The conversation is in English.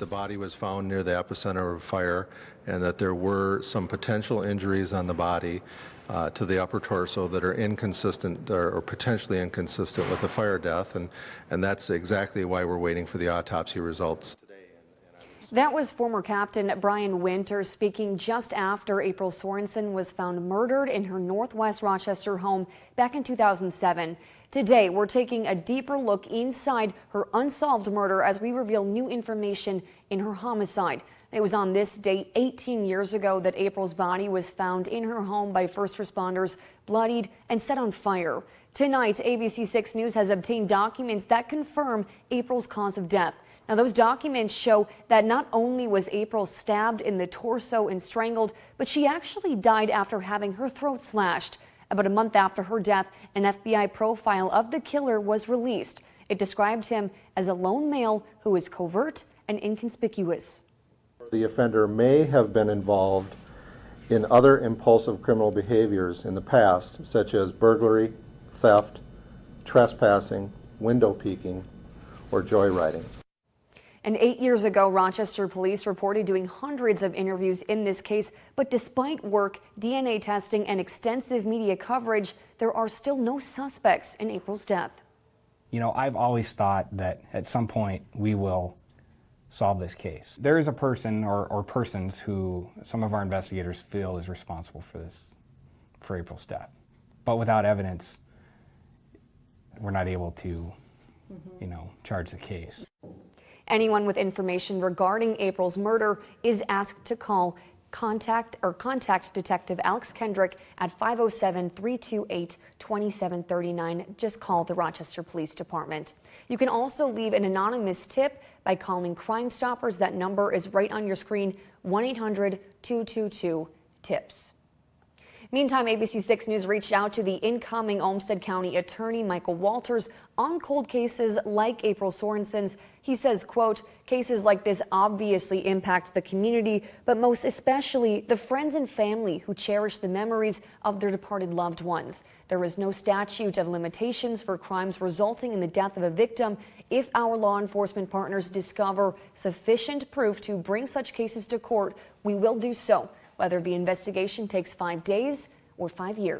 The body was found near the epicenter of a fire, and that there were some potential injuries on the body to the upper torso that are inconsistent or potentially inconsistent with the fire death, and that's exactly why we're waiting for the autopsy results today. That was former Captain Brian Winter speaking just after April Sorensen was found murdered in her northwest Rochester home back in 2007. Today, we're taking a deeper look inside her unsolved murder as we reveal new information in her homicide. It was on this date 18 years ago that April's body was found in her home by first responders, bloodied and set on fire. Tonight, ABC 6 News has obtained documents that confirm April's cause of death. Now, those documents show that not only was April stabbed in the torso and strangled, but she actually died after having her throat slashed. About a month after her death, an FBI profile of the killer was released. It described him as a lone male who is covert and inconspicuous. The offender may have been involved in other impulsive criminal behaviors in the past, such as burglary, theft, trespassing, window peeking, or joyriding. And 8 years ago, Rochester police reported doing hundreds of interviews in this case, but despite work, DNA testing, and extensive media coverage, there are still no suspects in April's death. You know, I've always thought that at some point we will solve this case. There is a person or persons who some of our investigators feel is responsible for April's death. But without evidence, we're not able to, charge the case. Anyone with information regarding April's murder is asked to contact Detective Alex Kendrick at 507-328-2739. Just call the Rochester Police Department. You can also leave an anonymous tip by calling Crime Stoppers. That number is right on your screen, 1-800-222-TIPS. Meantime, ABC 6 News reached out to the incoming Olmsted County Attorney Michael Walters on cold cases like April Sorensen's. He says, quote, "Cases like this obviously impact the community, but most especially the friends and family who cherish the memories of their departed loved ones. There is no statute of limitations for crimes resulting in the death of a victim. If our law enforcement partners discover sufficient proof to bring such cases to court, we will do so, whether the investigation takes 5 days or 5 years.